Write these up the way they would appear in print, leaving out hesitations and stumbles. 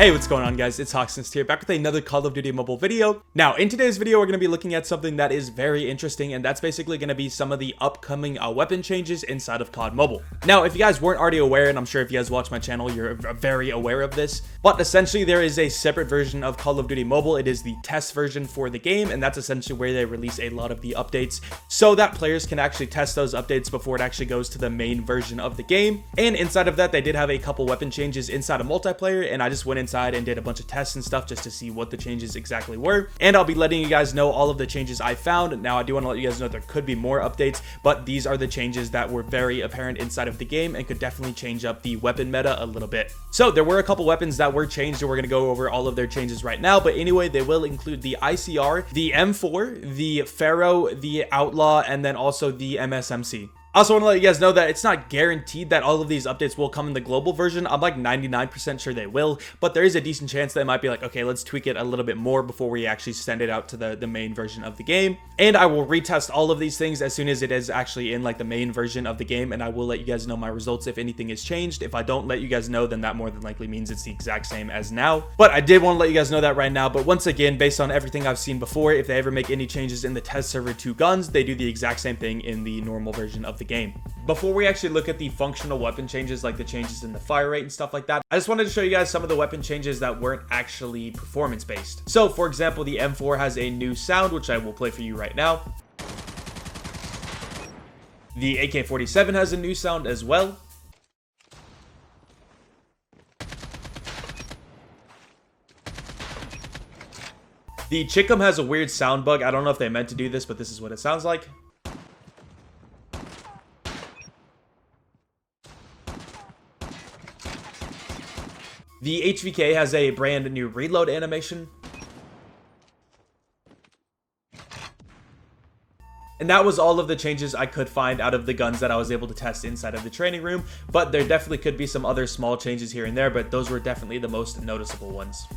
Hey, what's going on, guys? It's HawksNest here, back with another Call of Duty mobile video. Now, in today's video, we're going to be looking at something that is very interesting, and that's basically going to be some of the upcoming weapon changes inside of COD Mobile. Now, if you guys weren't already aware, and I'm sure if you guys watch my channel, you're very aware of this, but essentially there is a separate version of Call of Duty Mobile. It is the test version for the game, and that's essentially where they release a lot of the updates so that players can actually test those updates before it actually goes to the main version of the game. And inside of that, they did have a couple weapon changes inside of multiplayer, and I just went inside and did a bunch of tests and stuff just to see what the changes exactly were, and I'll be letting you guys know all of the changes I found. Now, I do want to let you guys know there could be more updates, but these are the changes that were very apparent inside of the game and could definitely change up the weapon meta a little bit. So there were a couple weapons that were changed, and we're going to go over all of their changes right now. But anyway, they will include the ICR, the M4, the Pharo, the Outlaw, and then also the MSMC. I also want to let you guys know that it's not guaranteed that all of these updates will come in the global version. I'm like 99% sure they will, but there is a decent chance they might be like, okay, let's tweak it a little bit more before we actually send it out to the main version of the game. And I will retest all of these things as soon as it is actually in like the main version of the game, and I will let you guys know my results if anything is changed. If I don't let you guys know, then that more than likely means it's the exact same as now. But I did want to let you guys know that right now. But once again, based on everything I've seen before, if they ever make any changes in the test server to guns, they do the exact same thing in the normal version of the game. Before we actually look at the functional weapon changes, like the changes in the fire rate and stuff like that, I just wanted to show you guys some of the weapon changes that weren't actually performance based. So for example, the M4 has a new sound, which I will play for you right now. The AK47 has a new sound as well. The Chickum has a weird sound bug. I don't know if they meant to do this, but this is what it sounds like. The HVK has a brand new reload animation. And that was all of the changes I could find out of the guns that I was able to test inside of the training room. But there definitely could be some other small changes here and there, but those were definitely the most noticeable ones.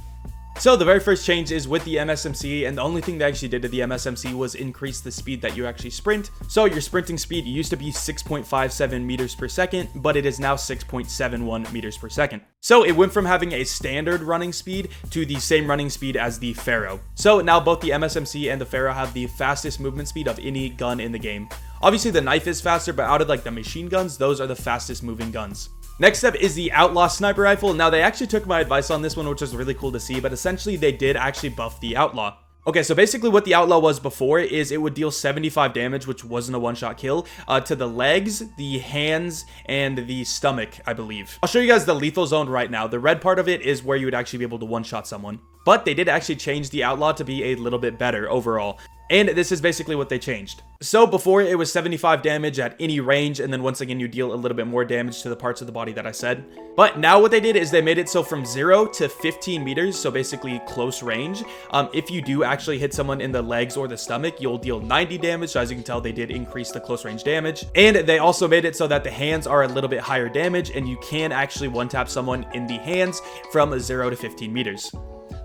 So the very first change is with the MSMC, and the only thing they actually did to the MSMC was increase the speed that you actually sprint. So your sprinting speed used to be 6.57 meters per second, but it is now 6.71 meters per second. So it went from having a standard running speed to the same running speed as the Pharo. So now both the MSMC and the Pharo have the fastest movement speed of any gun in the game. Obviously the knife is faster, but out of like the machine guns, those are the fastest moving guns. Next up is the Outlaw sniper rifle. Now they actually took my advice on this one, which was really cool to see, but essentially they did actually buff the Outlaw. Okay, so basically what the Outlaw was before is it would deal 75 damage, which wasn't a one-shot kill, to the legs, the hands, and the stomach, I believe. I'll show you guys the lethal zone right now. The red part of it is where you would actually be able to one-shot someone. But they did actually change the Outlaw to be a little bit better overall. And this is basically what they changed. So before it was 75 damage at any range, and then once again you deal a little bit more damage to the parts of the body that I said. But now what they did is they made it so from 0 to 15 meters, so basically close range, if you do actually hit someone in the legs or the stomach, you'll deal 90 damage. So as you can tell, they did increase the close range damage. And they also made it so that the hands are a little bit higher damage, and you can actually one-tap someone in the hands from 0 to 15 meters.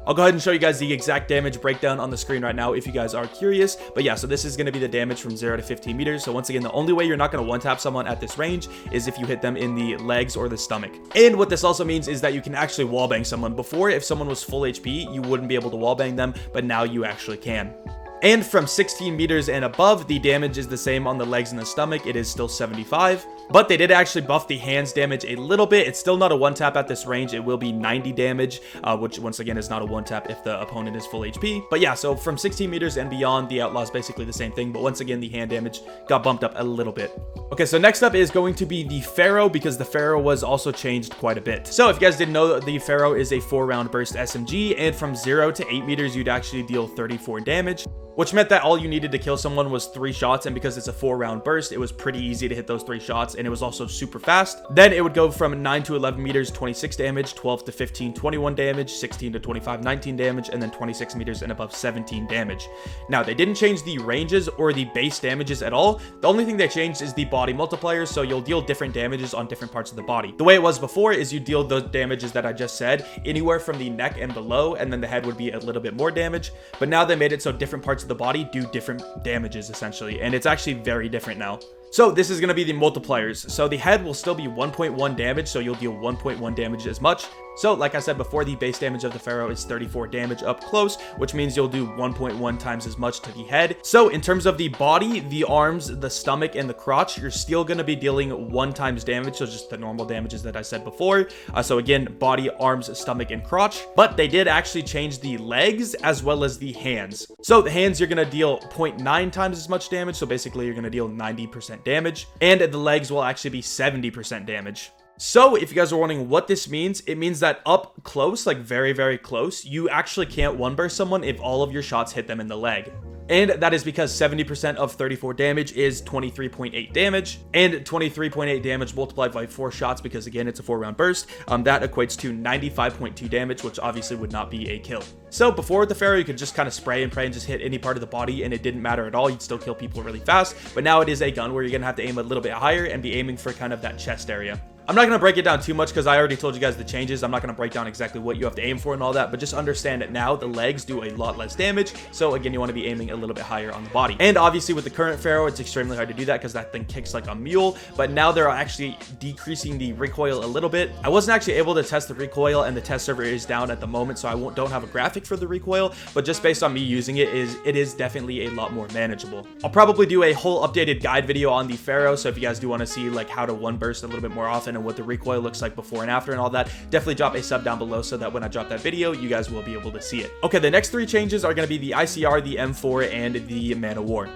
I'll go ahead and show you guys the exact damage breakdown on the screen right now if you guys are curious. But yeah, so this is going to be the damage from 0 to 15 meters. So once again, the only way you're not going to one-tap someone at this range is if you hit them in the legs or the stomach. And what this also means is that you can actually wallbang someone. Before, if someone was full HP, you wouldn't be able to wallbang them, but now you actually can. And from 16 meters and above, the damage is the same on the legs and the stomach. It is still 75. But they did actually buff the hands damage a little bit. It's still not a one-tap at this range. It will be 90 damage, which once again is not a one-tap if the opponent is full HP. But yeah, so from 16 meters and beyond, the Outlaw is basically the same thing. But once again, the hand damage got bumped up a little bit. Okay, so next up is going to be the Pharo, because the Pharo was also changed quite a bit. So if you guys didn't know, the Pharo is a 4-round burst SMG, and from 0 to 8 meters, you'd actually deal 34 damage. Which meant that all you needed to kill someone was 3 shots, and because it's a 4-round burst, it was pretty easy to hit those 3 shots, and it was also super fast. Then it would go from 9 to 11 meters, 26 damage, 12 to 15, 21 damage, 16 to 25, 19 damage, and then 26 meters and above, 17 damage. Now, they didn't change the ranges or the base damages at all. The only thing they changed is the body multipliers, so you'll deal different damages on different parts of the body. The way it was before is you deal those damages that I just said anywhere from the neck and below, and then the head would be a little bit more damage. But now they made it so different parts of the body do different damages essentially, and it's actually very different now. So this is going to be the multipliers. So the head will still be 1.1 damage, so you'll deal 1.1 damage as much. So like I said before, the base damage of the Pharo is 34 damage up close, which means you'll do 1.1 times as much to the head. So in terms of the body, the arms, the stomach, and the crotch, you're still going to be dealing 1 times damage, so just the normal damages that I said before. So again, body, arms, stomach, and crotch. But they did actually change the legs as well as the hands. So the hands, you're going to deal 0.9 times as much damage, so basically you're going to deal 90% damage. And the legs will actually be 70% damage. So if you guys are wondering what this means, it means that up close, like very, very close, you actually can't one burst someone if all of your shots hit them in the leg. And that is because 70% of 34 damage is 23.8 damage, and 23.8 damage multiplied by 4 shots, because again, it's a 4-round burst, that equates to 95.2 damage, which obviously would not be a kill. So before with the Pharo, you could just kind of spray and pray and just hit any part of the body, and it didn't matter at all. You'd still kill people really fast. But now it is a gun where you're going to have to aim a little bit higher and be aiming for kind of that chest area. I'm not going to break it down too much because I already told you guys the changes. I'm not going to break down exactly what you have to aim for and all that, but just understand that now the legs do a lot less damage. So again, you want to be aiming a little bit higher on the body. And obviously with the current Pharo, it's extremely hard to do that because that thing kicks like a mule. But now they're actually decreasing the recoil a little bit. I wasn't actually able to test the recoil, and the test server is down at the moment, so I don't have a graphic for the recoil. But just based on me using it, it is definitely a lot more manageable. I'll probably do a whole updated guide video on the Pharo, so if you guys do want to see like how to one burst a little bit more often and what the recoil looks like before and after and all that, definitely drop a sub down below so that when I drop that video, you guys will be able to see it. Okay, the next 3 changes are going to be the ICR, the M4, and the ManOWar.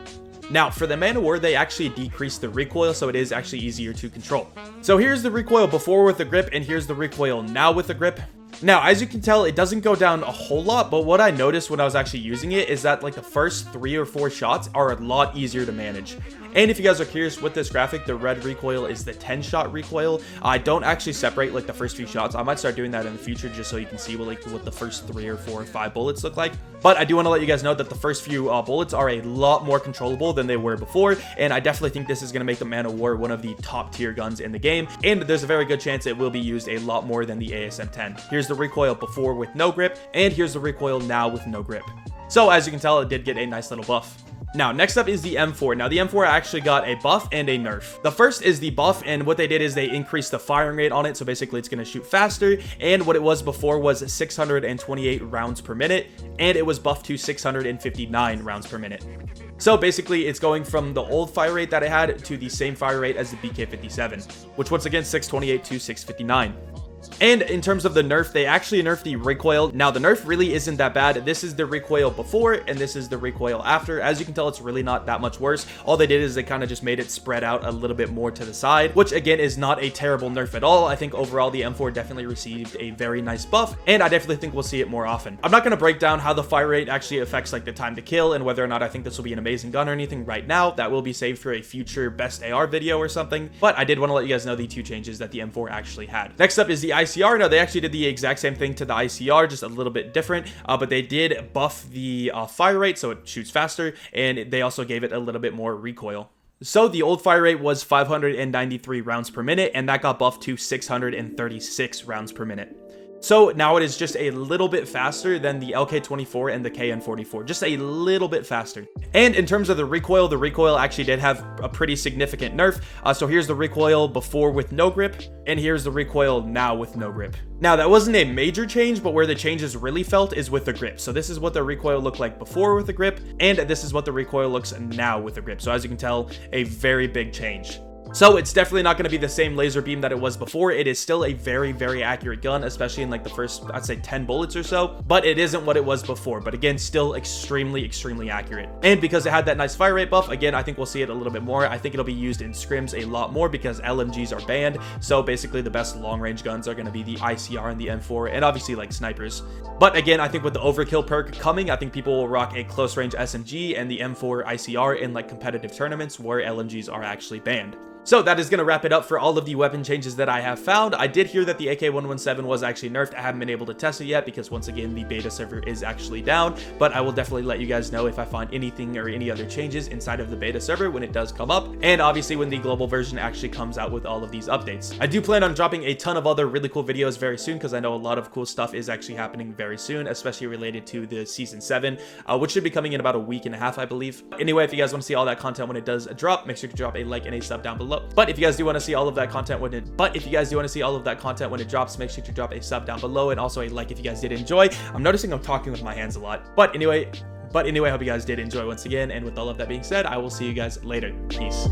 Now, for the ManOWar, they actually decreased the recoil, so it is actually easier to control. So here's the recoil before with the grip, and here's the recoil now with the grip. Now, as you can tell, it doesn't go down a whole lot, but what I noticed when I was actually using it is that like the first 3 or 4 shots are a lot easier to manage. And if you guys are curious with this graphic, the red recoil is the 10-shot recoil. I don't actually separate like the first few shots. I might start doing that in the future just so you can see what the first 3 or 4 or 5 bullets look like. But I do want to let you guys know that the first few bullets are a lot more controllable than they were before, and I definitely think this is going to make the ManOWar one of the top tier guns in the game, and there's a very good chance it will be used a lot more than the ASM-10. Here's the recoil before with no grip, and here's the recoil now with no grip. So as you can tell, it did get a nice little buff. Now, next up is the M4. Now, the M4 actually got a buff and a nerf. The first is the buff, and what they did is they increased the firing rate on it, so basically it's going to shoot faster, and what it was before was 628 rounds per minute, and it was buffed to 659 rounds per minute. So basically, it's going from the old fire rate that it had to the same fire rate as the BK57, which once again, 628 to 659. And in terms of the nerf, they actually nerfed the recoil. Now, the nerf really isn't that bad. This is the recoil before, and this is the recoil after. As you can tell, it's really not that much worse. All they did is they kind of just made it spread out a little bit more to the side, which again is not a terrible nerf at all. I think overall the M4 definitely received a very nice buff, and I definitely think we'll see it more often. I'm not going to break down how the fire rate actually affects like the time to kill and whether or not I think this will be an amazing gun or anything right now. That will be saved for a future best AR video or something, but I did want to let you guys know the 2 changes that the M4 actually had. Next up is the ICR. Now, they actually did the exact same thing to the ICR, just a little bit different, but they did buff the fire rate so it shoots faster, and they also gave it a little bit more recoil. So the old fire rate was 593 rounds per minute, and that got buffed to 636 rounds per minute. So now it is just a little bit faster than the LK24 and the KN44, just a little bit faster. And in terms of the recoil actually did have a pretty significant nerf. So here's the recoil before with no grip, and here's the recoil now with no grip. Now, that wasn't a major change, but where the changes really felt is with the grip. So this is what the recoil looked like before with the grip, and this is what the recoil looks now with the grip. So as you can tell, a very big change. So it's definitely not going to be the same laser beam that it was before. It is still a very, very accurate gun, especially in like the first, I'd say 10 bullets or so, but it isn't what it was before. But again, still extremely, extremely accurate. And because it had that nice fire rate buff, again, I think we'll see it a little bit more. I think it'll be used in scrims a lot more because LMGs are banned. So basically the best long range guns are going to be the ICR and the M4, and obviously like snipers. But again, I think with the overkill perk coming, I think people will rock a close range SMG and the M4 ICR in like competitive tournaments where LMGs are actually banned. So that is going to wrap it up for all of the weapon changes that I have found. I did hear that the AK-117 was actually nerfed. I haven't been able to test it yet because once again, the beta server is actually down, but I will definitely let you guys know if I find anything or any other changes inside of the beta server when it does come up, and obviously when the global version actually comes out with all of these updates. I do plan on dropping a ton of other really cool videos very soon because I know a lot of cool stuff is actually happening very soon, especially related to the Season 7, which should be coming in about a week and a half, I believe. Anyway, if you guys want to see all that content when it does drop, make sure to drop a like and a sub down below. But if you guys do want to see all of that content when it drops, make sure to drop a sub down below and also a like if you guys did enjoy. I'm noticing I'm talking with my hands a lot. But anyway, I hope you guys did enjoy once again. And with all of that being said, I will see you guys later. Peace.